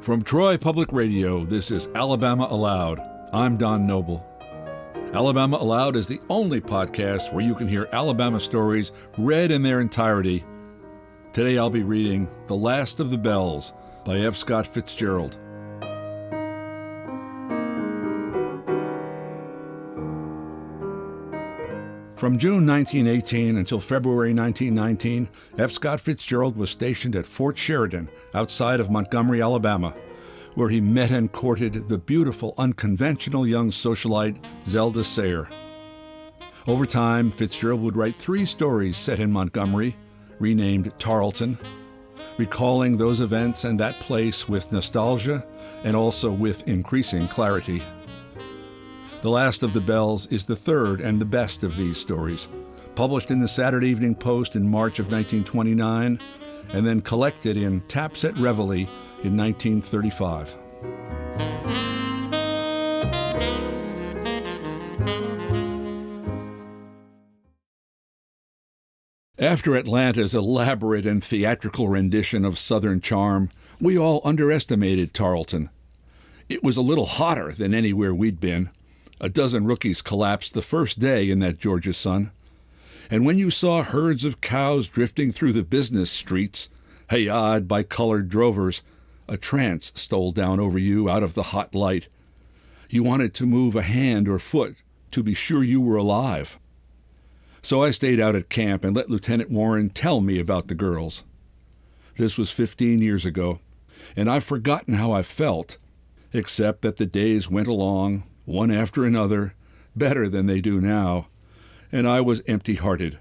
From Troy Public Radio, this is Alabama Aloud. I'm Don Noble. Alabama Aloud is the only podcast where you can hear Alabama stories read in their entirety. Today I'll be reading The Last of the Bells by F. Scott Fitzgerald. From June 1918 until February 1919, F. Scott Fitzgerald was stationed at Fort Sheridan outside of Montgomery, Alabama, where he met and courted the beautiful, unconventional young socialite Zelda Sayre. Over time, Fitzgerald would write 3 stories set in Montgomery, renamed Tarleton, recalling those events and that place with nostalgia and also with increasing clarity. The Last of the Bells is the third and the best of these stories, published in the Saturday Evening Post in March of 1929, and then collected in Taps at Reveille in 1935. After Atlanta's elaborate and theatrical rendition of Southern charm, we all underestimated Tarleton. It was a little hotter than anywhere we'd been. A dozen rookies collapsed the first day in that Georgia sun. And when you saw herds of cows drifting through the business streets, haya'd by colored drovers, a trance stole down over you out of the hot light. You wanted to move a hand or foot to be sure you were alive. So I stayed out at camp and let Lieutenant Warren tell me about the girls. This was 15 years ago, and I've forgotten how I felt, except that the days went along, one after another, better than they do now, and I was empty-hearted,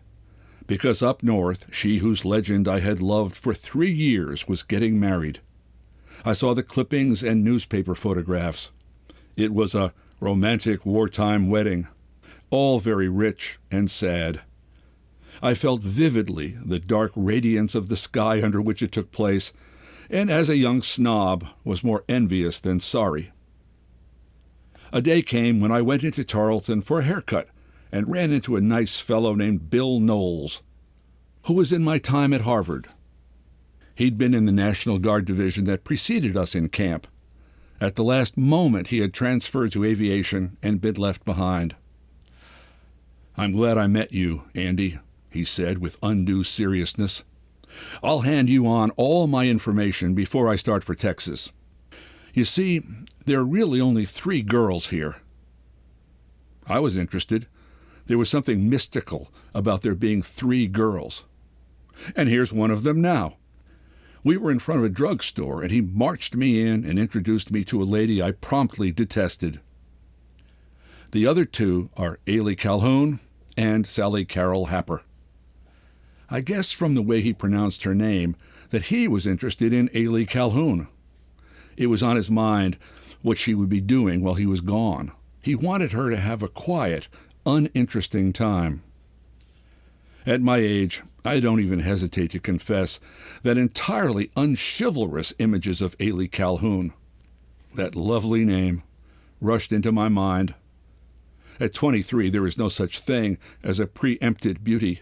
because up north, she whose legend I had loved for 3 years was getting married. I saw the clippings and newspaper photographs. It was a romantic wartime wedding, all very rich and sad. I felt vividly the dark radiance of the sky under which it took place, and as a young snob was more envious than sorry. A day came when I went into Tarleton for a haircut and ran into a nice fellow named Bill Knowles, who was in my time at Harvard. He'd been in the National Guard division that preceded us in camp. At the last moment, he had transferred to aviation and been left behind. "I'm glad I met you, Andy," he said with undue seriousness. "I'll hand you on all my information before I start for Texas. You see, there are really only 3 girls here." I was interested. There was something mystical about there being 3 girls. And here's one of them now. We were in front of a drugstore, and he marched me in and introduced me to a lady I promptly detested. The other 2 are Ailey Calhoun and Sally Carroll Happer. I guessed from the way he pronounced her name that he was interested in Ailey Calhoun. It was on his mind what she would be doing while he was gone. He wanted her to have a quiet, uninteresting time. At my age, I don't even hesitate to confess that entirely unchivalrous images of Ailey Calhoun, that lovely name, rushed into my mind. At 23, there is no such thing as a preempted beauty.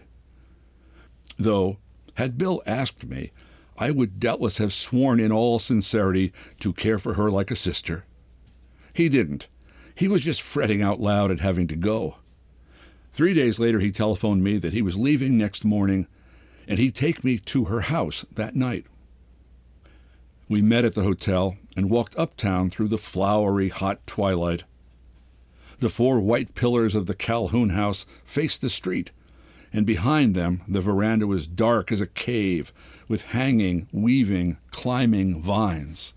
Though, had Bill asked me, I would doubtless have sworn in all sincerity to care for her like a sister. He didn't. He was just fretting out loud at having to go. 3 days later, he telephoned me that he was leaving next morning, and he'd take me to her house that night. We met at the hotel and walked uptown through the flowery, hot twilight. The 4 white pillars of the Calhoun house faced the street, and behind them the veranda was dark as a cave, with hanging, weaving, climbing vines.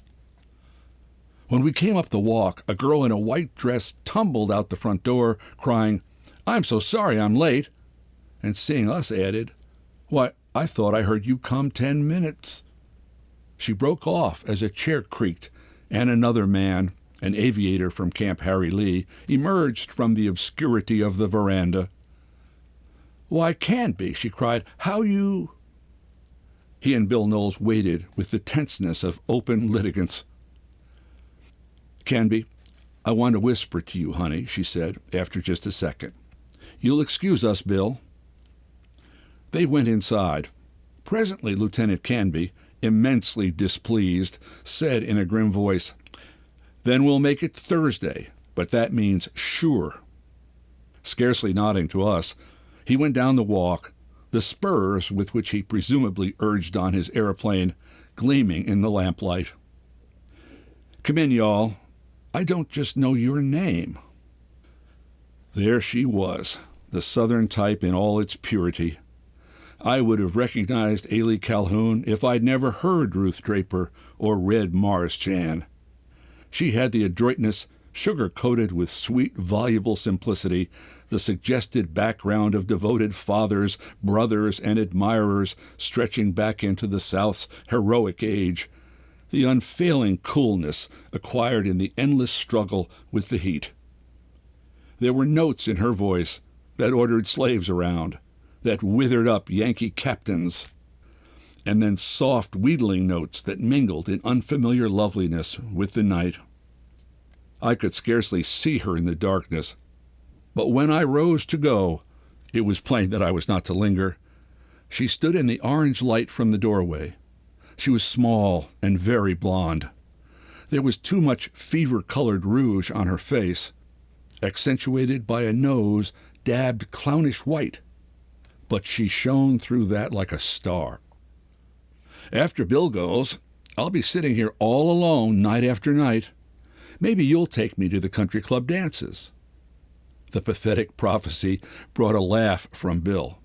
When we came up the walk, a girl in a white dress tumbled out the front door, crying, "I'm so sorry I'm late," and seeing us added, "Why, I thought I heard you come 10 minutes." She broke off as a chair creaked, and another man, an aviator from Camp Harry Lee, emerged from the obscurity of the veranda. "Why, Canby," she cried, "how you—" He and Bill Knowles waited with the tenseness of open litigants. "Canby, I want to whisper to you, honey," she said, after just a second. "You'll excuse us, Bill." They went inside. Presently, Lieutenant Canby, immensely displeased, said in a grim voice, "Then we'll make it Thursday, but that means sure." Scarcely nodding to us, he went down the walk, the spurs with which he presumably urged on his aeroplane gleaming in the lamplight. "Come in, y'all. I don't just know your name." There she was, the Southern type in all its purity. I would have recognized Ailey Calhoun if I'd never heard Ruth Draper or read Morris Chan. She had the adroitness, sugar-coated with sweet, voluble simplicity, the suggested background of devoted fathers, brothers, and admirers stretching back into the South's heroic age, the unfailing coolness acquired in the endless struggle with the heat. There were notes in her voice that ordered slaves around, that withered up Yankee captains, and then soft, wheedling notes that mingled in unfamiliar loveliness with the night. I could scarcely see her in the darkness, but when I rose to go, it was plain that I was not to linger. She stood in the orange light from the doorway. She was small and very blonde. There was too much fever-colored rouge on her face, accentuated by a nose dabbed clownish white, but she shone through that like a star. "After Bill goes, I'll be sitting here all alone night after night. Maybe you'll take me to the country club dances." The pathetic prophecy brought a laugh from Bill.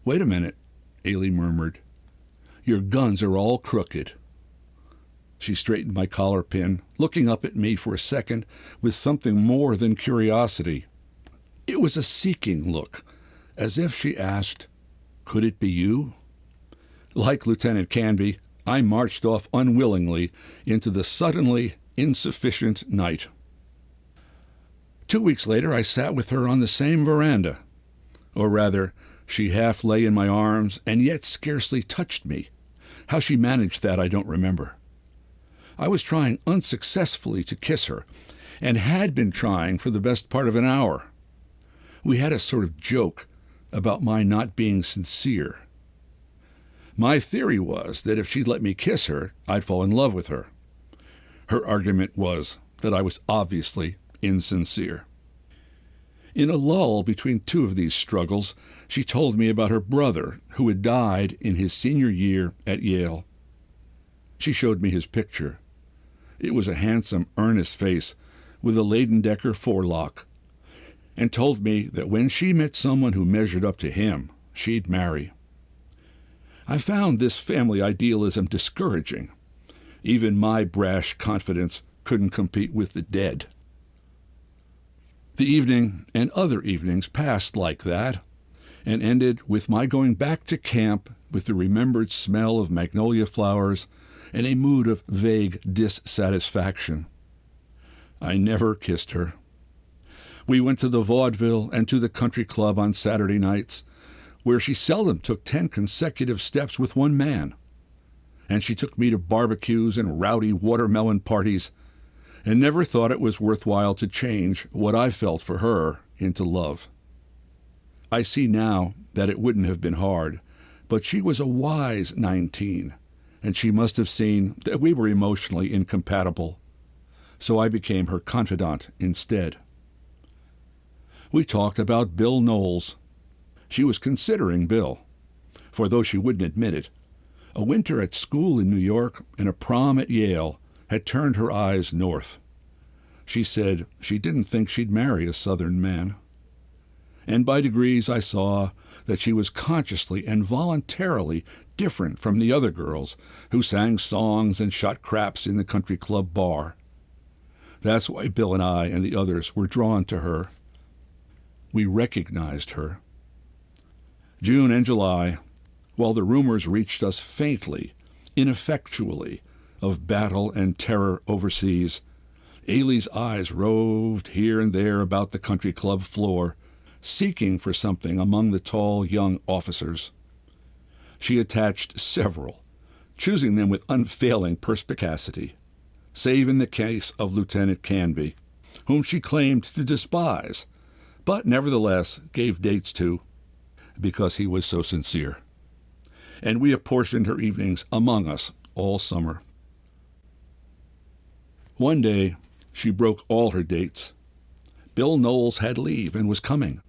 "Wait a minute," Ailey murmured. "Your guns are all crooked." She straightened my collar pin, looking up at me for a second with something more than curiosity. It was a seeking look, as if she asked, "Could it be you?" Like Lieutenant Canby, I marched off unwillingly into the suddenly insufficient night. 2 weeks later, I sat with her on the same veranda. Or rather, she half lay in my arms and yet scarcely touched me. How she managed that I don't remember. I was trying unsuccessfully to kiss her, and had been trying for the best part of an hour. We had a sort of joke about my not being sincere. My theory was that if she'd let me kiss her, I'd fall in love with her. Her argument was that I was obviously insincere. In a lull between two of these struggles, she told me about her brother, who had died in his senior year at Yale. She showed me his picture. It was a handsome, earnest face with a Leyden-Decker forelock, and told me that when she met someone who measured up to him, she'd marry. I found this family idealism discouraging. Even my brash confidence couldn't compete with the dead. The evening and other evenings passed like that, and ended with my going back to camp with the remembered smell of magnolia flowers and a mood of vague dissatisfaction. I never kissed her. We went to the vaudeville and to the country club on Saturday nights, where she seldom took 10 consecutive steps with one man. And she took me to barbecues and rowdy watermelon parties, and never thought it was worthwhile to change what I felt for her into love. I see now that it wouldn't have been hard, but she was a wise 19, and she must have seen that we were emotionally incompatible. So I became her confidant instead. We talked about Bill Knowles. She was considering Bill, for though she wouldn't admit it, a winter at school in New York and a prom at Yale had turned her eyes north. She said she didn't think she'd marry a Southern man. And by degrees I saw that she was consciously and voluntarily different from the other girls who sang songs and shot craps in the country club bar. That's why Bill and I and the others were drawn to her. We recognized her. June and July, while the rumors reached us faintly, ineffectually, of battle and terror overseas, Ailey's eyes roved here and there about the country club floor, seeking for something among the tall young officers. She attached several, choosing them with unfailing perspicacity, save in the case of Lieutenant Canby, whom she claimed to despise, but nevertheless gave dates to, because he was so sincere. and we apportioned her evenings among us all summer. One day, she broke all her dates. Bill Knowles had leave and was coming.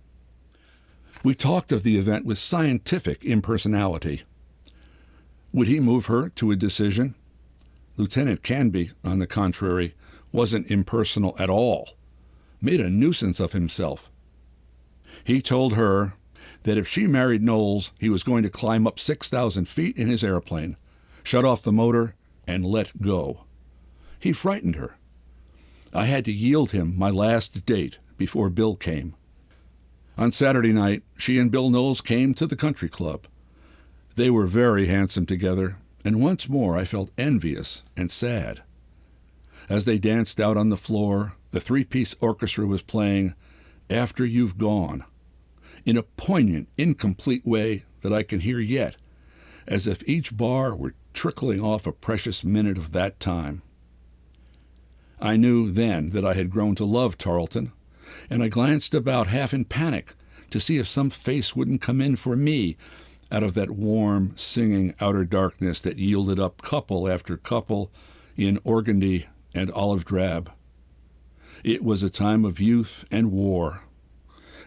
We talked of the event with scientific impersonality. Would he move her to a decision? Lieutenant Canby, on the contrary, wasn't impersonal at all, made a nuisance of himself. He told her that if she married Knowles, he was going to climb up 6,000 feet in his airplane, shut off the motor, and let go. He frightened her. I had to yield him my last date before Bill came. On Saturday night, she and Bill Knowles came to the country club. They were very handsome together, and once more I felt envious and sad. As they danced out on the floor, the three-piece orchestra was playing After You've Gone, in a poignant, incomplete way that I can hear yet, as if each bar were trickling off a precious minute of that time. I knew then that I had grown to love Tarleton, and I glanced about half in panic to see if some face wouldn't come in for me out of that warm, singing outer darkness that yielded up couple after couple in organdy and olive drab. It was a time of youth and war,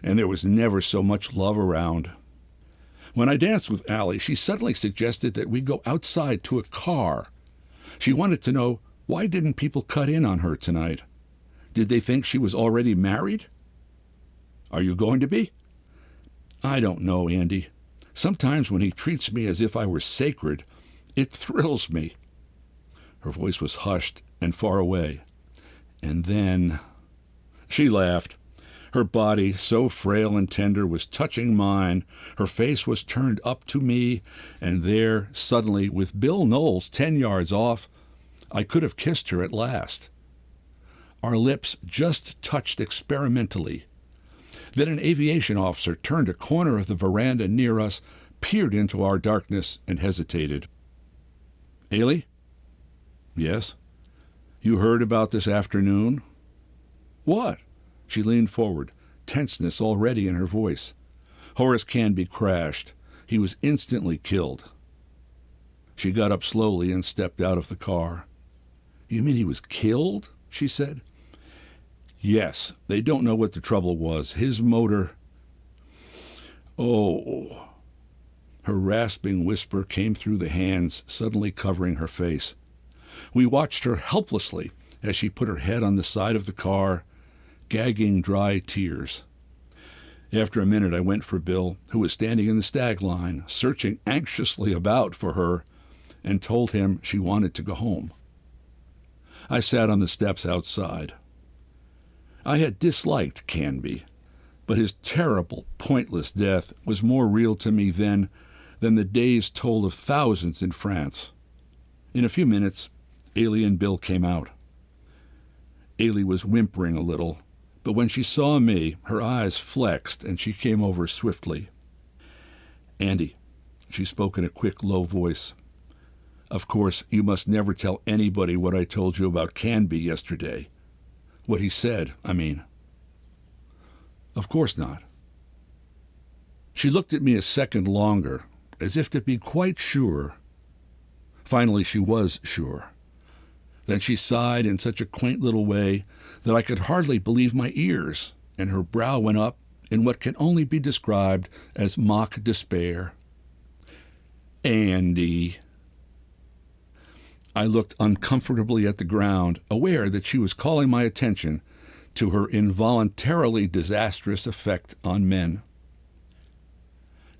and there was never so much love around. When I danced with Allie, she suddenly suggested that we go outside to a car. She wanted to know, why didn't people cut in on her tonight? Did they think she was already married? Are you going to be? I don't know, Andy. Sometimes when he treats me as if I were sacred, it thrills me. Her voice was hushed and far away. And then she laughed. Her body, so frail and tender, was touching mine. Her face was turned up to me, and there, suddenly, with Bill Knowles 10 yards off, I could have kissed her at last. Our lips just touched experimentally. Then an aviation officer turned a corner of the veranda near us, peered into our darkness, and hesitated. Ailey? Yes? You heard about this afternoon? What? She leaned forward, tenseness already in her voice. Horace Canby crashed. He was instantly killed. She got up slowly and stepped out of the car. You mean he was killed? She said. Yes, they don't know what the trouble was. His motor... Oh. Her rasping whisper came through the hands suddenly covering her face. We watched her helplessly as she put her head on the side of the car, gagging dry tears. After a minute, I went for Bill, who was standing in the stag line, searching anxiously about for her, and told him she wanted to go home. I sat on the steps outside. I had disliked Canby, but his terrible, pointless death was more real to me then than the days told of thousands in France. In a few minutes, Ailey and Bill came out. Ailey was whimpering a little, but when she saw me, her eyes flexed and she came over swiftly. Andy, she spoke in a quick, low voice. Of course, you must never tell anybody what I told you about Canby yesterday. What he said, I mean. Of course not. She looked at me a second longer, as if to be quite sure. Finally, she was sure. Then she sighed in such a quaint little way that I could hardly believe my ears, and her brow went up in what can only be described as mock despair. Andy. I looked uncomfortably at the ground, aware that she was calling my attention to her involuntarily disastrous effect on men.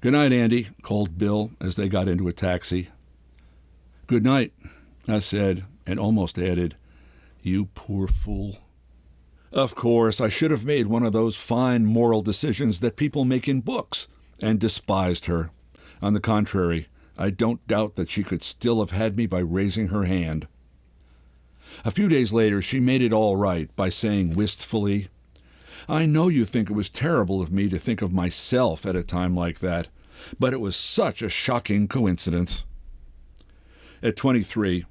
Good night, Andy, called Bill as they got into a taxi. Good night, I said, and almost added, you poor fool. Of course, I should have made one of those fine moral decisions that people make in books, and despised her. On the contrary, I don't doubt that she could still have had me by raising her hand. A few days later, she made it all right by saying wistfully, I know you think it was terrible of me to think of myself at a time like that, but it was such a shocking coincidence. At 23,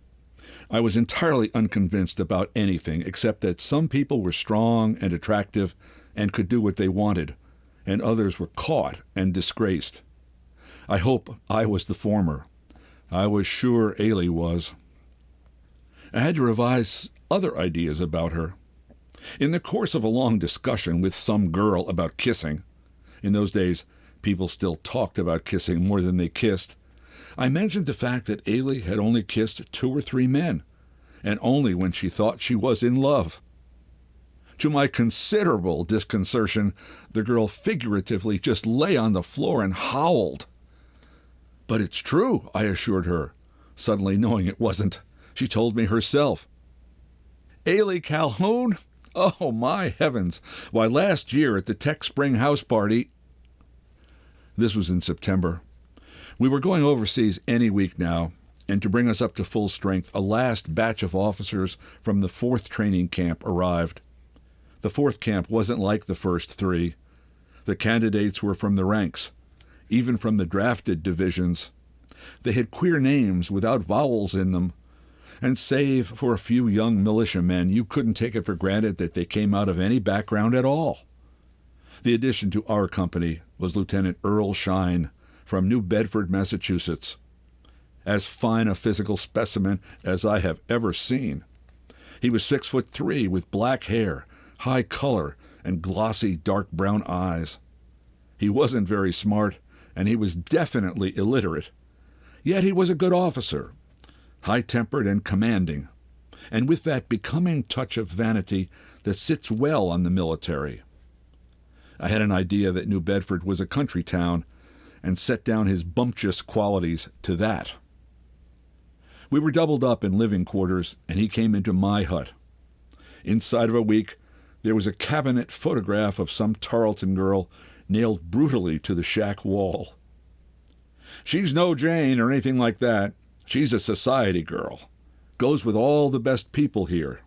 I was entirely unconvinced about anything except that some people were strong and attractive and could do what they wanted, and others were caught and disgraced. I hope I was the former. I was sure Ailey was. I had to revise other ideas about her. In the course of a long discussion with some girl about kissing, in those days people still talked about kissing more than they kissed, I mentioned the fact that Ailey had only kissed 2 or 3 men, and only when she thought she was in love. To my considerable disconcertion, the girl figuratively just lay on the floor and howled. "But it's true," I assured her, suddenly knowing it wasn't. She told me herself. "Ailey Calhoun? Oh, my heavens! Why, last year at the Tech Spring house party—" This was in September. We were going overseas any week now, and to bring us up to full strength, a last batch of officers from the 4th training camp arrived. The 4th camp wasn't like the first 3. The candidates were from the ranks, even from the drafted divisions. They had queer names without vowels in them, and save for a few young militiamen, you couldn't take it for granted that they came out of any background at all. The addition to our company was Lieutenant Earl Shine from New Bedford, Massachusetts. As fine a physical specimen as I have ever seen. He was 6'3" with black hair, high color, and glossy dark brown eyes. He wasn't very smart, and he was definitely illiterate. Yet he was a good officer, high-tempered and commanding, and with that becoming touch of vanity that sits well on the military. I had an idea that New Bedford was a country town, and set down his bumptious qualities to that. We were doubled up in living quarters, and he came into my hut. Inside of a week, there was a cabinet photograph of some Tarleton girl nailed brutally to the shack wall. "She's no Jane or anything like that. She's a society girl. Goes with all the best people here."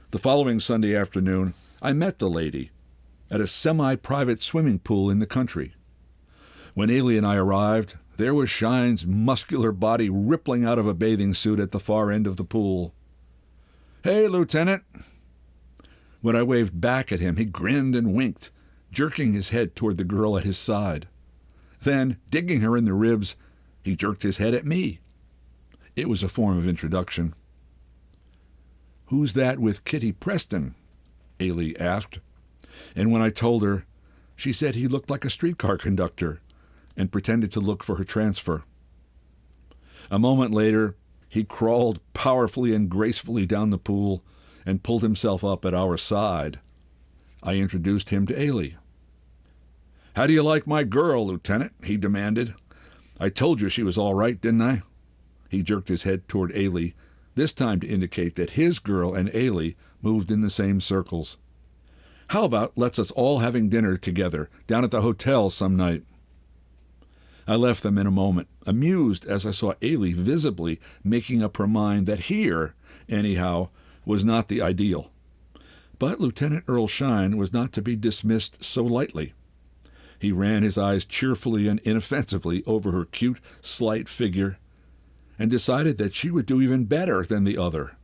The following Sunday afternoon, I met the lady at a semi-private swimming pool in the country. When Ailey and I arrived, there was Shine's muscular body rippling out of a bathing suit at the far end of the pool. "Hey, Lieutenant." When I waved back at him, he grinned and winked, jerking his head toward the girl at his side. Then, digging her in the ribs, he jerked his head at me. It was a form of introduction. "Who's that with Kitty Preston?" Ailey asked. And when I told her, she said he looked like a streetcar conductor and pretended to look for her transfer. A moment later, he crawled powerfully and gracefully down the pool and pulled himself up at our side. I introduced him to Ailey. "How do you like my girl, Lieutenant?" he demanded. "I told you she was all right, didn't I?" He jerked his head toward Ailey, this time to indicate that his girl and Ailey moved in the same circles. "How about let's us all having dinner together down at the hotel some night?" I left them in a moment, amused as I saw Ailey visibly making up her mind that here, anyhow, was not the ideal. But Lieutenant Earl Shine was not to be dismissed so lightly. He ran his eyes cheerfully and inoffensively over her cute, slight figure, and decided that she would do even better than the other.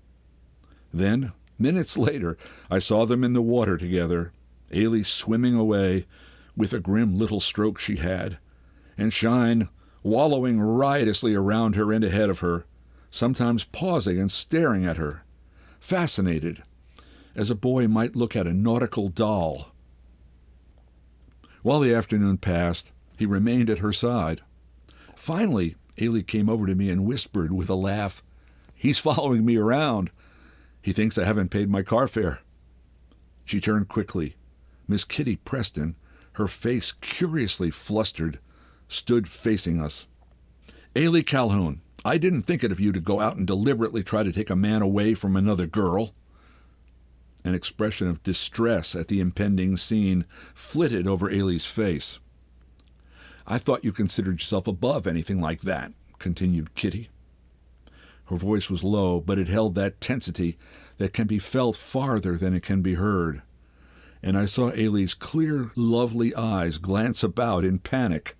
Then, minutes later, I saw them in the water together, Ailey swimming away with a grim little stroke she had, and Shine wallowing riotously around her and ahead of her, sometimes pausing and staring at her, fascinated, as a boy might look at a nautical doll. While the afternoon passed, he remained at her side. Finally, Ailey came over to me and whispered with a laugh, "He's following me around. He thinks I haven't paid my car fare." She turned quickly. Miss Kitty Preston, her face curiously flustered, stood facing us. "Ailey Calhoun, I didn't think it of you to go out and deliberately try to take a man away from another girl." An expression of distress at the impending scene flitted over Ailey's face. "I thought you considered yourself above anything like that," continued Kitty. Her voice was low, but it held that tensity that can be felt farther than it can be heard. And I saw Ailey's clear, lovely eyes glance about in panic.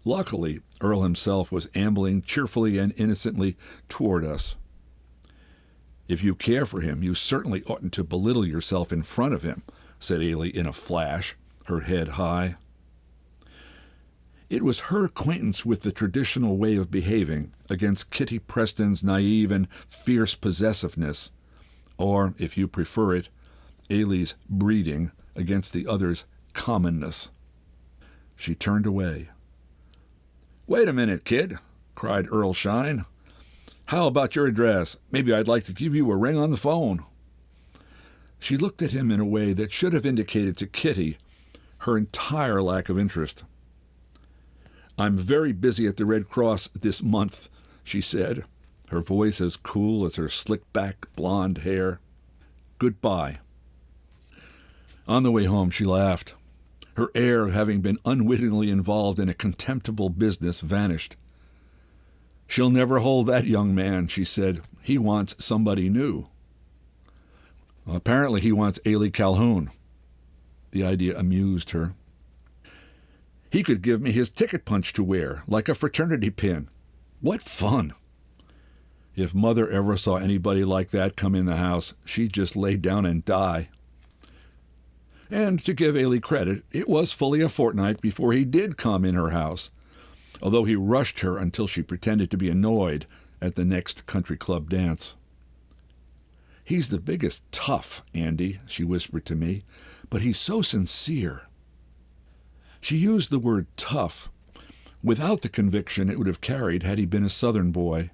Luckily, Earl himself was ambling cheerfully and innocently toward us. "If you care for him, you certainly oughtn't to belittle yourself in front of him," said Ailey in a flash, her head high. It was her acquaintance with the traditional way of behaving against Kitty Preston's naive and fierce possessiveness, or, if you prefer it, Ailey's breeding against the other's commonness. She turned away. "Wait a minute, kid," cried Earl Shine. "How about your address? Maybe I'd like to give you a ring on the phone." She looked at him in a way that should have indicated to Kitty her entire lack of interest. "I'm very busy at the Red Cross this month," she said, her voice as cool as her slick-back blonde hair. "Goodbye." On the way home, she laughed. Her air of having been unwittingly involved in a contemptible business vanished. "She'll never hold that young man," she said. "He wants somebody new." Apparently he wants Ailey Calhoun. The idea amused her. "He could give me his ticket punch to wear, like a fraternity pin. What fun!" If Mother ever saw anybody like that come in the house, she'd just lay down and die. And to give Ailey credit, it was fully a fortnight before he did come in her house, although he rushed her until she pretended to be annoyed at the next country club dance. "He's the biggest tough, Andy," she whispered to me, "but he's so sincere." She used the word tough without the conviction it would have carried had he been a Southern boy.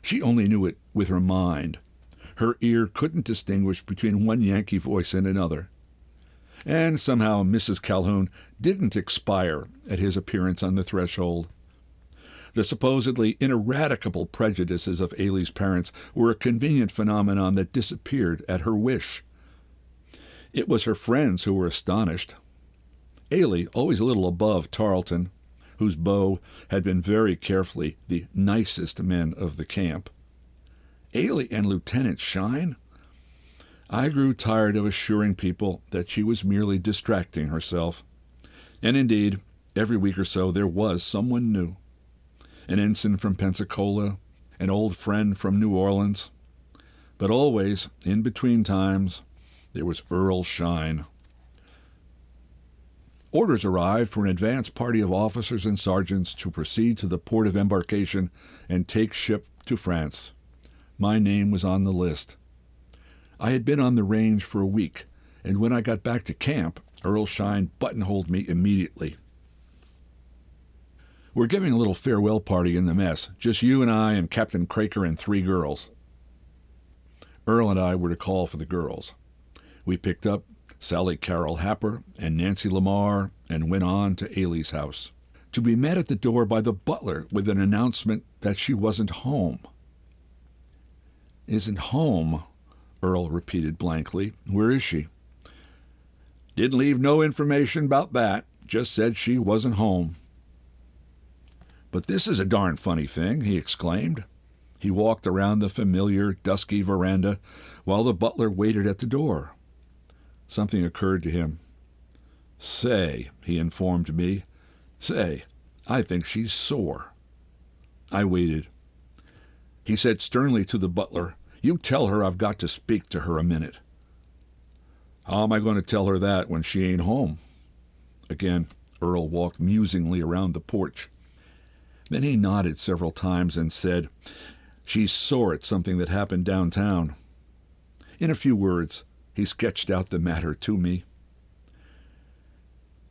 She only knew it with her mind. Her ear couldn't distinguish between one Yankee voice and another. And somehow Mrs. Calhoun didn't expire at his appearance on the threshold. The supposedly ineradicable prejudices of Ailey's parents were a convenient phenomenon that disappeared at her wish. It was her friends who were astonished. Ailey, always a little above Tarleton, whose beau had been very carefully the nicest men of the camp. Ailey and Lieutenant Shine? I grew tired of assuring people that she was merely distracting herself. And indeed, every week or so there was someone new. An ensign from Pensacola, an old friend from New Orleans. But always, in between times, there was Earl Shine. Orders arrived for an advance party of officers and sergeants to proceed to the port of embarkation and take ship to France. My name was on the list. I had been on the range for a week, and when I got back to camp, Earl Shine buttonholed me immediately. "We're giving a little farewell party in the mess, just you and I and Captain Craker and 3 girls. Earl and I were to call for the girls. We picked up Sally Carroll Happer and Nancy Lamar and went on to Ailey's house, to be met at the door by the butler with an announcement that she wasn't home. "Isn't home?" Earl repeated blankly. "Where is she?" "Didn't leave no information about that. Just said she wasn't home." "But this is a darn funny thing," he exclaimed. He walked around the familiar, dusky veranda while the butler waited at the door. Something occurred to him. "Say," he informed me, "say, I think she's sore." I waited. He said sternly to the butler, "You tell her I've got to speak to her a minute." "How am I going to tell her that when she ain't home?" Again, Earl walked musingly around the porch. Then he nodded several times and said, "She's sore at something that happened downtown." In a few words, he sketched out the matter to me.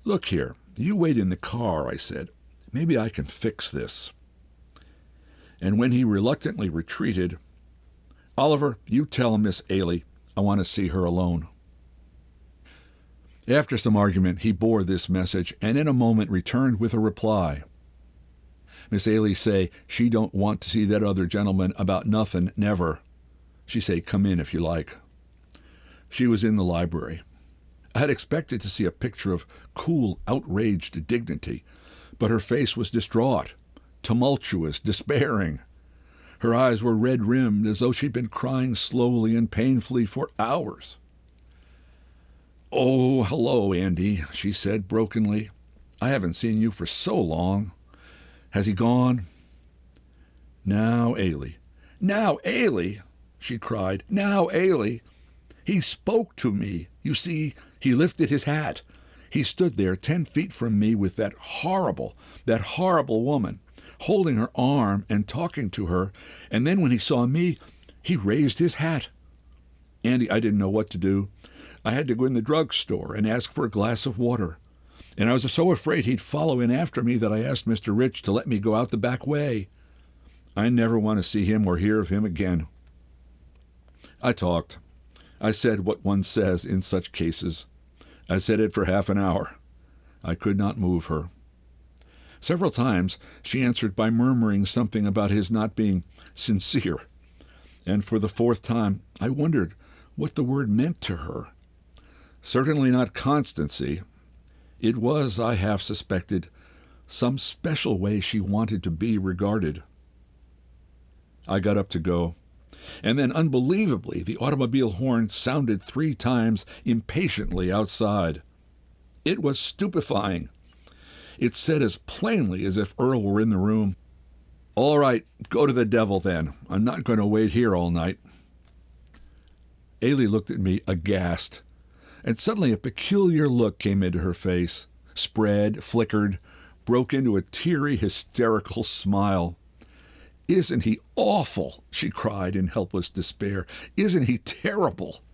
"Look here, you wait in the car," I said. "Maybe I can fix this." And when he reluctantly retreated, "Oliver, you tell Miss Ailey I want to see her alone." After some argument, he bore this message, and in a moment returned with a reply. "Miss Ailey say she don't want to see that other gentleman about nothing, never. She say come in if you like." She was in the library. I had expected to see a picture of cool, outraged dignity, but her face was distraught, tumultuous, despairing. Her eyes were red-rimmed, as though she'd been crying slowly and painfully for hours. "Oh, hello, Andy," she said brokenly. "I haven't seen you for so long. Has he gone?" "Now, Ailey." "Now, Ailey!" she cried. "Now, Ailey! He spoke to me. You see, he lifted his hat. He stood there 10 feet from me with that horrible woman, holding her arm and talking to her, and then when he saw me, he raised his hat. Andy, I didn't know what to do. I had to go in the drugstore and ask for a glass of water. And I was so afraid he'd follow in after me that I asked Mr. Rich to let me go out the back way. I never want to see him or hear of him again. I talked. I said what one says in such cases. I said it for half an hour. I could not move her. Several times she answered by murmuring something about his not being sincere. And for the 4th time, I wondered what the word meant to her. Certainly not constancy. It was, I half suspected, some special way she wanted to be regarded. I got up to go, and then unbelievably the automobile horn sounded 3 times impatiently outside. It was stupefying. It said as plainly as if Earl were in the room, "All right, go to the devil then. I'm not going to wait here all night." Ailey looked at me aghast, and suddenly a peculiar look came into her face, spread, flickered, broke into a teary, hysterical smile. "Isn't he awful?" she cried in helpless despair. "Isn't he terrible?"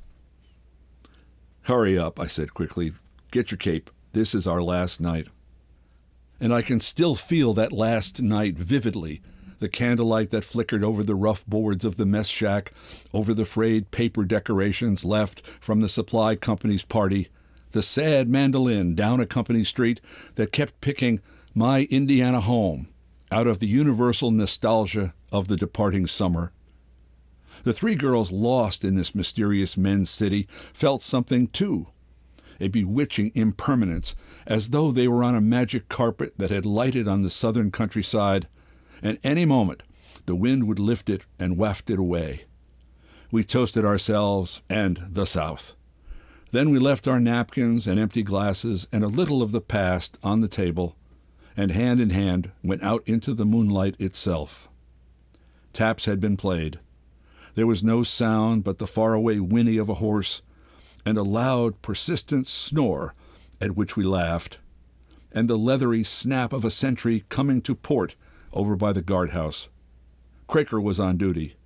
"Hurry up," I said quickly. "Get your cape. This is our last night." And I can still feel that last night vividly, the candlelight that flickered over the rough boards of the mess shack, over the frayed paper decorations left from the supply company's party, the sad mandolin down a company street that kept picking "My Indiana Home" out of the universal nostalgia of the departing summer. The 3 girls lost in this mysterious men's city felt something too, a bewitching impermanence, as though they were on a magic carpet that had lighted on the southern countryside, and any moment the wind would lift it and waft it away. We toasted ourselves and the South. Then we left our napkins and empty glasses and a little of the past on the table, and hand in hand went out into the moonlight itself. Taps had been played. There was no sound but the faraway whinny of a horse, and a loud, persistent snore at which we laughed, and the leathery snap of a sentry coming to port over by the guardhouse. Craker was on duty.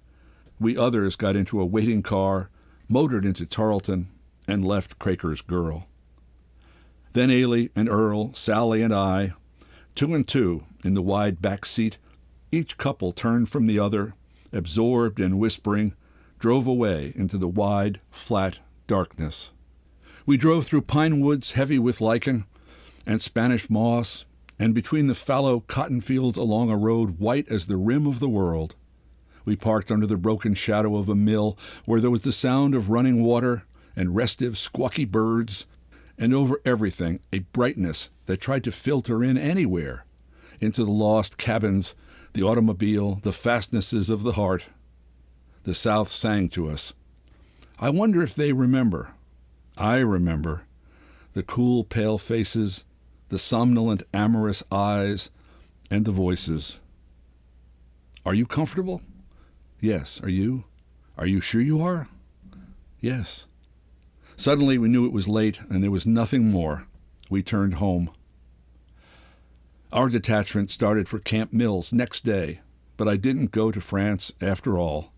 We others got into a waiting car, motored into Tarleton, and left Craker's girl. Then Ailey and Earl, Sally and I, 2 and 2 in the wide back seat, each couple turned from the other, absorbed and whispering, drove away into the wide, flat darkness. We drove through pine woods heavy with lichen and Spanish moss, and between the fallow cotton fields along a road white as the rim of the world. We parked under the broken shadow of a mill where there was the sound of running water and restive, squawky birds, and over everything a brightness that tried to filter in anywhere, into the lost cabins, the automobile, the fastnesses of the heart. The South sang to us. I wonder if they remember. I remember. The cool, pale faces, the somnolent, amorous eyes, and the voices. Are you comfortable? Yes. Are you? Are you sure you are? Yes. Suddenly we knew it was late, and there was nothing more. We turned home. Our detachment started for Camp Mills next day, but I didn't go to France after all.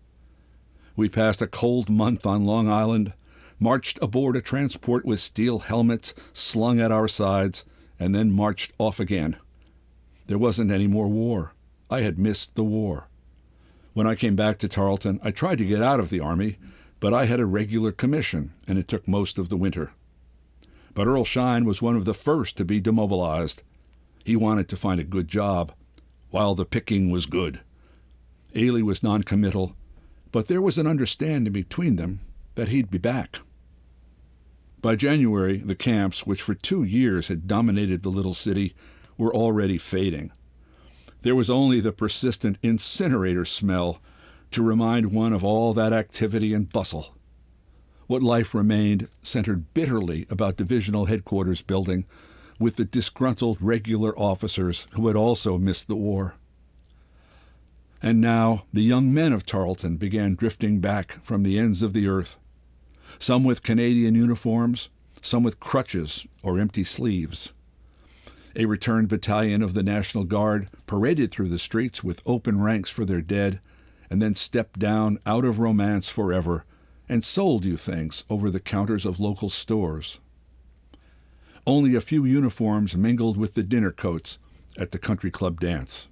We passed a cold month on Long Island, marched aboard a transport with steel helmets slung at our sides, and then marched off again. There wasn't any more war. I had missed the war. When I came back to Tarleton, I tried to get out of the Army, but I had a regular commission, and it took most of the winter. But Earl Shine was one of the first to be demobilized. He wanted to find a good job, while the picking was good. Ailey was noncommittal, but there was an understanding between them that he'd be back. By January, the camps, which for 2 years had dominated the little city, were already fading. There was only the persistent incinerator smell to remind one of all that activity and bustle. What life remained centered bitterly about Divisional Headquarters building, with the disgruntled regular officers who had also missed the war. And now the young men of Tarleton began drifting back from the ends of the earth, some with Canadian uniforms, some with crutches or empty sleeves. A returned battalion of the National Guard paraded through the streets with open ranks for their dead, and then stepped down out of romance forever and sold you things over the counters of local stores. Only a few uniforms mingled with the dinner coats at the country club dance.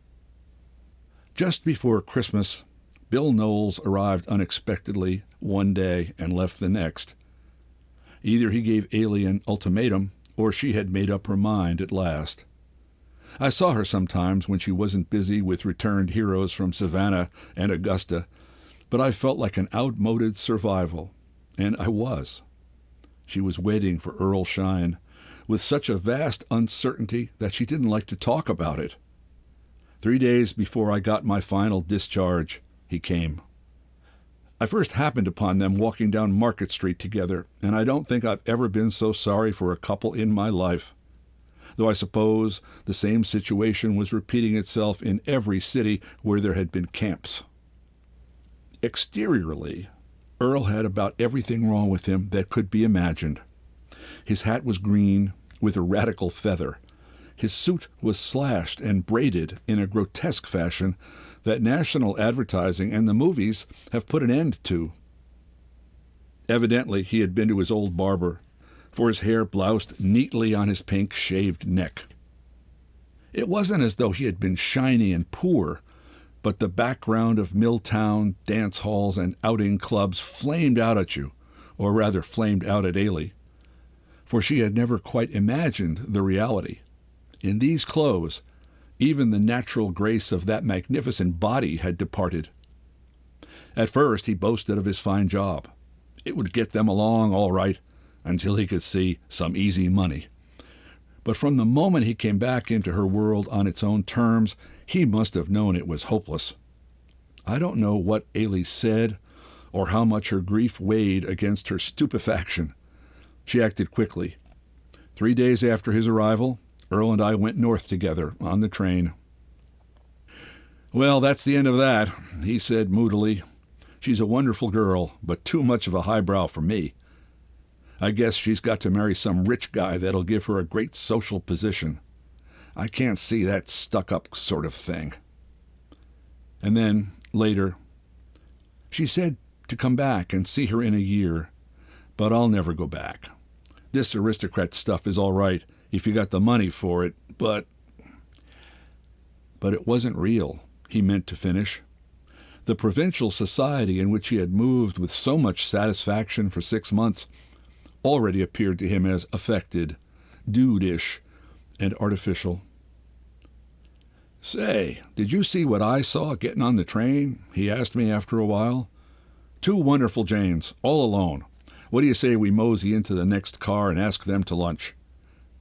Just before Christmas, Bill Knowles arrived unexpectedly one day and left the next. Either he gave Ailey an ultimatum, or she had made up her mind at last. I saw her sometimes when she wasn't busy with returned heroes from Savannah and Augusta, but I felt like an outmoded survival, and I was. She was waiting for Earl Shine, with such a vast uncertainty that she didn't like to talk about it. 3 days before I got my final discharge, he came. I first happened upon them walking down Market Street together, and I don't think I've ever been so sorry for a couple in my life, though I suppose the same situation was repeating itself in every city where there had been camps. Exteriorly, Earl had about everything wrong with him that could be imagined. His hat was green, with a radical feather. His suit was slashed and braided in a grotesque fashion that national advertising and the movies have put an end to. Evidently, he had been to his old barber, for his hair bloused neatly on his pink-shaved neck. It wasn't as though he had been shiny and poor, but the background of Milltown dance halls and outing clubs flamed out at you, or rather flamed out at Ailey, for she had never quite imagined the reality. In these clothes, even the natural grace of that magnificent body had departed. At first he boasted of his fine job. It would get them along all right until he could see some easy money. But from the moment he came back into her world on its own terms, he must have known it was hopeless. I don't know what Ailey said or how much her grief weighed against her stupefaction. She acted quickly. 3 days after his arrival, Earl and I went north together on the train. "Well, that's the end of that," he said moodily. "She's a wonderful girl, but too much of a highbrow for me. I guess she's got to marry some rich guy that'll give her a great social position. I can't see that stuck-up sort of thing." And then, later, "She said to come back and see her in a year, but I'll never go back. This aristocrat stuff is all right if you got the money for it, but it wasn't real," he meant to finish. The provincial society in which he had moved with so much satisfaction for 6 months already appeared to him as affected, dude-ish, and artificial. "Say, did you see what I saw getting on the train?" he asked me after a while. "2 wonderful Janes, all alone. What do you say we mosey into the next car and ask them to lunch?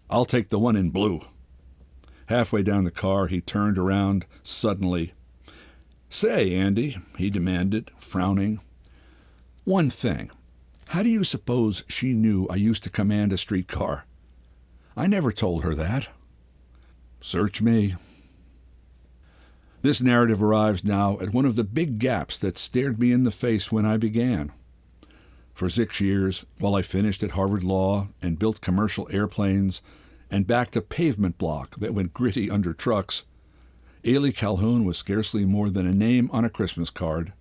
I'll take the one in blue." Halfway down the car, he turned around suddenly. "Say, Andy," he demanded, frowning, "one thing. How do you suppose she knew I used to command a streetcar? I never told her that." Search me. This narrative arrives now at one of the big gaps that stared me in the face when I began. For 6 years, while I finished at Harvard Law and built commercial airplanes and backed a pavement block that went gritty under trucks, Ailey Calhoun was scarcely more than a name on a Christmas card.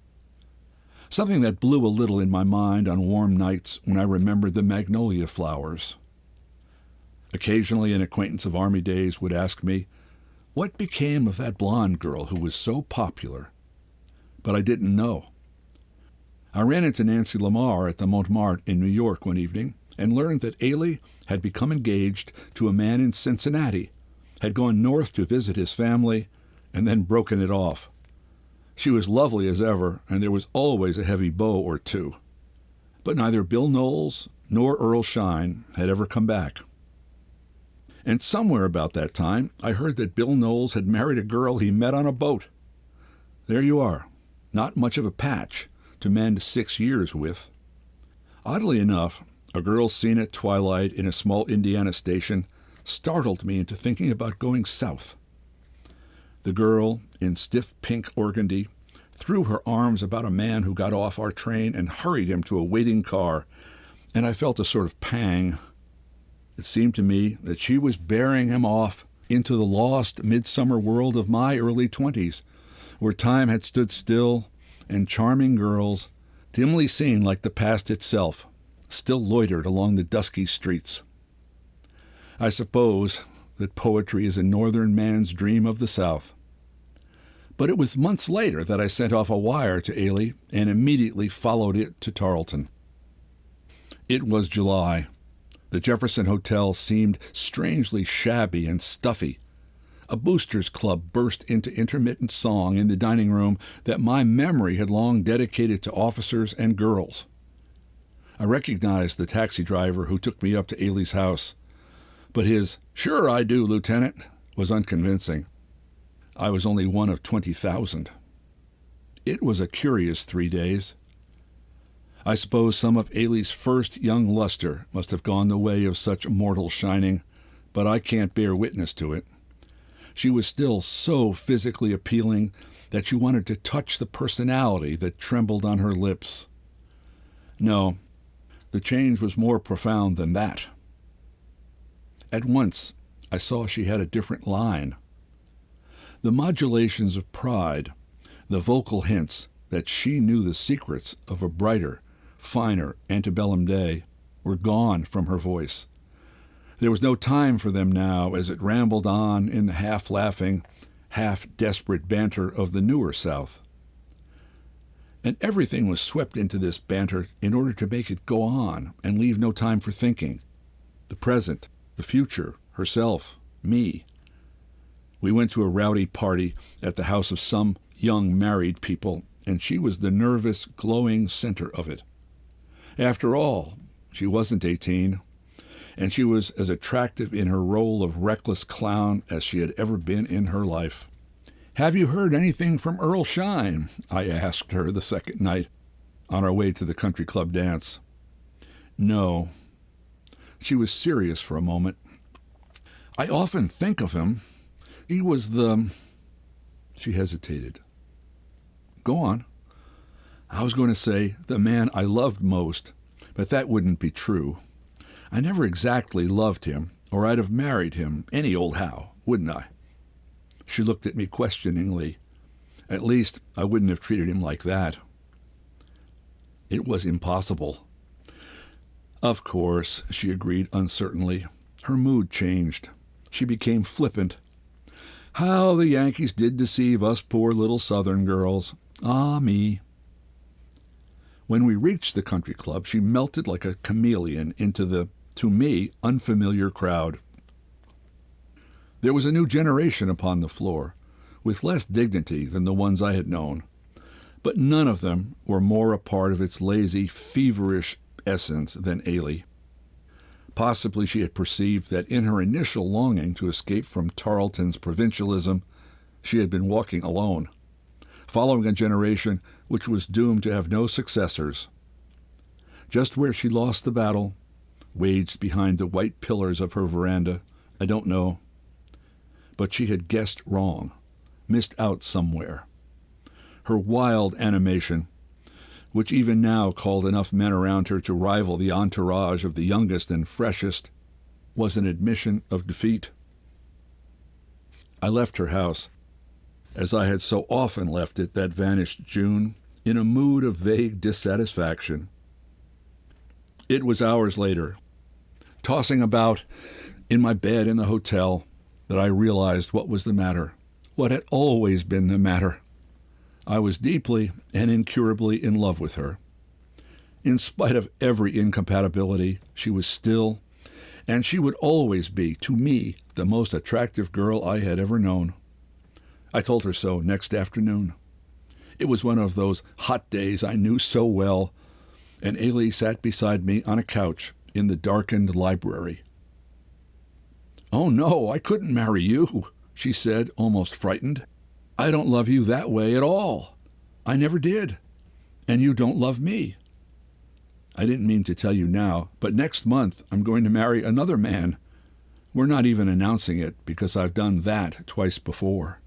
Something that blew a little in my mind on warm nights when I remembered the magnolia flowers. Occasionally an acquaintance of Army days would ask me, what became of that blonde girl who was so popular? But I didn't know. I ran into Nancy Lamar at the Montmartre in New York one evening and learned that Ailey had become engaged to a man in Cincinnati, had gone north to visit his family, and then broken it off. She was lovely as ever, and there was always a heavy beau or two. But neither Bill Knowles nor Earl Shine had ever come back. And somewhere about that time, I heard that Bill Knowles had married a girl he met on a boat. There you are, not much of a patch to mend 6 years with. Oddly enough, a girl seen at twilight in a small Indiana station startled me into thinking about going south. The girl, in stiff pink organdy, threw her arms about a man who got off our train and hurried him to a waiting car, and I felt a sort of pang. It seemed to me that she was bearing him off into the lost midsummer world of my early 20s, where time had stood still and charming girls, dimly seen like the past itself, still loitered along the dusky streets. I suppose that poetry is a northern man's dream of the South. But it was months later that I sent off a wire to Ailey and immediately followed it to Tarleton. It was July. The Jefferson Hotel seemed strangely shabby and stuffy. A boosters club burst into intermittent song in the dining room that my memory had long dedicated to officers and girls. I recognized the taxi driver who took me up to Ailey's house, but his "Sure I do, Lieutenant" was unconvincing. I was only one of 20,000. It was a curious 3 days. I suppose some of Ailey's first young luster must have gone the way of such mortal shining, but I can't bear witness to it. She was still so physically appealing that you wanted to touch the personality that trembled on her lips. No, the change was more profound than that. At once, I saw she had a different line. The modulations of pride, the vocal hints that she knew the secrets of a brighter, finer antebellum day, were gone from her voice. There was no time for them now as it rambled on in the half-laughing, half-desperate banter of the newer South. And everything was swept into this banter in order to make it go on and leave no time for thinking. The present, the future, herself, me. We went to a rowdy party at the house of some young married people, and she was the nervous, glowing center of it. After all, she wasn't 18, and she was as attractive in her role of reckless clown as she had ever been in her life. "Have you heard anything from Earl Shine?" I asked her the second night, on our way to the country club dance. No. She was serious for a moment. "I often think of him. He was the—" She hesitated. "Go on." "I was going to say the man I loved most, but that wouldn't be true. I never exactly loved him, or I'd have married him any old how, wouldn't I?" She looked at me questioningly. "At least I wouldn't have treated him like that." It was impossible. "Of course," she agreed uncertainly. Her mood changed. She became flippant. "How the Yankees did deceive us poor little Southern girls. Ah, me." When we reached the country club, she melted like a chameleon into the, to me, unfamiliar crowd. There was a new generation upon the floor, with less dignity than the ones I had known, but none of them were more a part of its lazy, feverish essence than Ailey. Possibly she had perceived that in her initial longing to escape from Tarleton's provincialism, she had been walking alone, following a generation which was doomed to have no successors. Just where she lost the battle, waged behind the white pillars of her veranda, I don't know. But she had guessed wrong, missed out somewhere. Her wild animation, which even now called enough men around her to rival the entourage of the youngest and freshest, was an admission of defeat. I left her house, as I had so often left it that vanished June, in a mood of vague dissatisfaction. It was hours later, tossing about in my bed in the hotel, that I realized what was the matter, what had always been the matter. I was deeply and incurably in love with her. In spite of every incompatibility, she was still, and she would always be, to me, the most attractive girl I had ever known. I told her so next afternoon. It was one of those hot days I knew so well, and Ailey sat beside me on a couch in the darkened library. "Oh, no, I couldn't marry you," she said, almost frightened. "I don't love you that way at all. I never did. And you don't love me. I didn't mean to tell you now, but next month I'm going to marry another man. We're not even announcing it because I've done that twice before."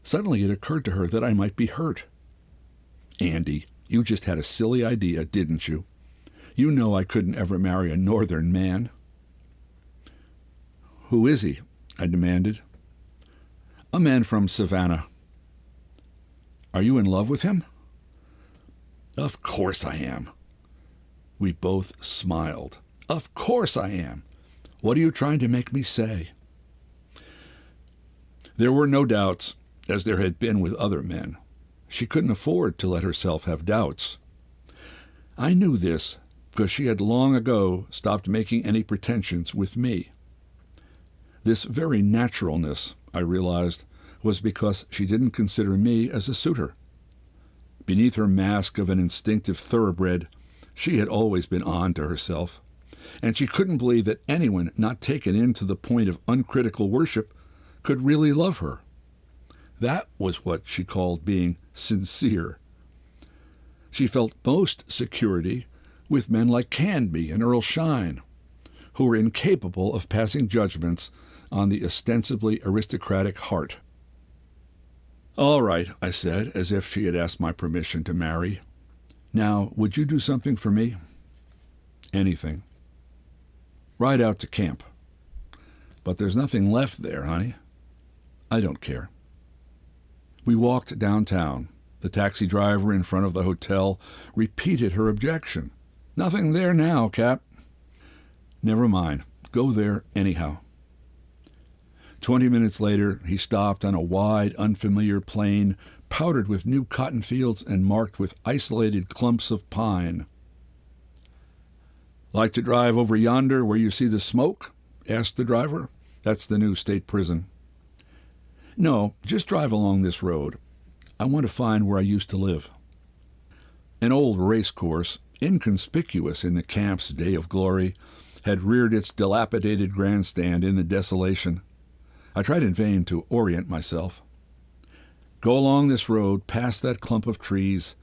Suddenly it occurred to her that I might be hurt. "Andy, you just had a silly idea, didn't you? You know I couldn't ever marry a northern man. Who is he? I demanded. A man from Savannah. Are you in love with him? Of course I am. We both smiled. Of course I am. What are you trying to make me say? There were no doubts, as there had been with other men. She couldn't afford to let herself have doubts. I knew this because she had long ago stopped making any pretensions with me. This very naturalness, I realized, was because she didn't consider me as a suitor. Beneath her mask of an instinctive thoroughbred, she had always been on to herself, and she couldn't believe that anyone not taken in to the point of uncritical worship could really love her. That was what she called being sincere. She felt most security with men like Canby and Earl Shine, who were incapable of passing judgments on the ostensibly aristocratic heart. All right, I said, as if she had asked my permission to marry. Now, would you do something for me? Anything. Ride out to camp. But there's nothing left there, honey. I don't care. We walked downtown. The taxi driver in front of the hotel repeated her objection. Nothing there now, Cap. Never mind. Go there anyhow. 20 minutes later, he stopped on a wide, unfamiliar plain, powdered with new cotton fields and marked with isolated clumps of pine. Like to drive over yonder where you see the smoke? Asked the driver. That's the new state prison. No, just drive along this road. I want to find where I used to live. An old race course, inconspicuous in the camp's day of glory, had reared its dilapidated grandstand in the desolation. I tried in vain to orient myself. Go along this road, past that clump of trees,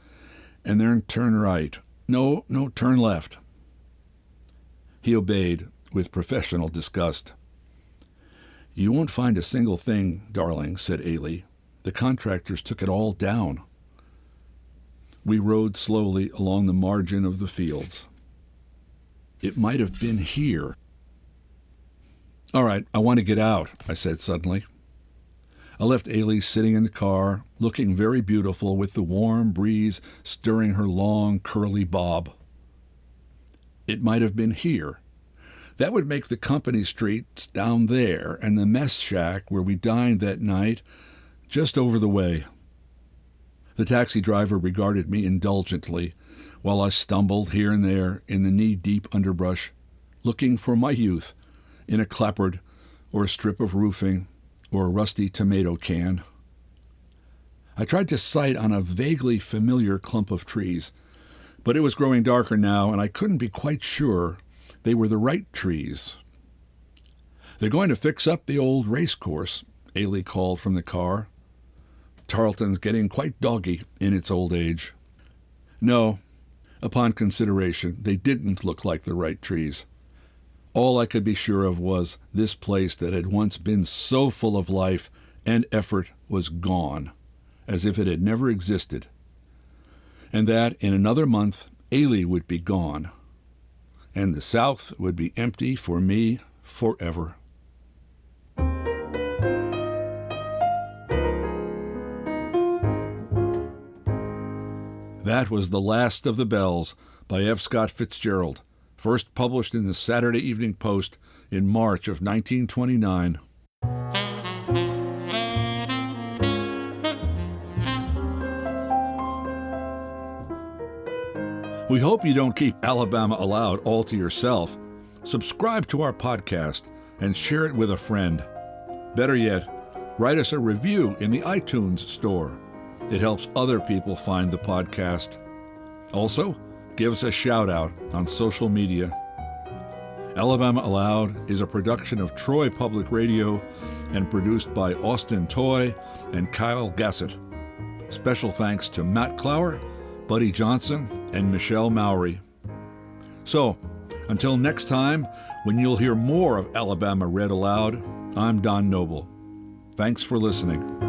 and then turn right. No, turn left. He obeyed with professional disgust. You won't find a single thing, darling, said Ailey. The contractors took it all down. We rode slowly along the margin of the fields. It might have been here. All right, I want to get out, I said suddenly. I left Ailey sitting in the car, looking very beautiful with the warm breeze stirring her long, curly bob. It might have been here. That would make the company streets down there and the mess shack where we dined that night just over the way. The taxi driver regarded me indulgently while I stumbled here and there in the knee-deep underbrush, looking for my youth in a clapboard or a strip of roofing or a rusty tomato can. I tried to sight on a vaguely familiar clump of trees, but it was growing darker now, and I couldn't be quite sure they were the right trees. They're going to fix up the old race course, Ailey called from the car. Tarleton's getting quite doggy in its old age. No, upon consideration, they didn't look like the right trees. All I could be sure of was this place that had once been so full of life and effort was gone, as if it had never existed. And that in another month, Ailey would be gone, and the South would be empty for me forever. That was The Last of the Bells by F. Scott Fitzgerald, first published in the Saturday Evening Post in March of 1929. We hope you don't keep Alabama Aloud all to yourself. Subscribe to our podcast and share it with a friend. Better yet, write us a review in the iTunes store. It helps other people find the podcast. Also, give us a shout-out on social media. Alabama Aloud is a production of Troy Public Radio and produced by Austin Toy and Kyle Gassett. Special thanks to Matt Clower, Buddy Johnson, and Michelle Mowry. So, until next time, when you'll hear more of Alabama Read Aloud, I'm Don Noble. Thanks for listening.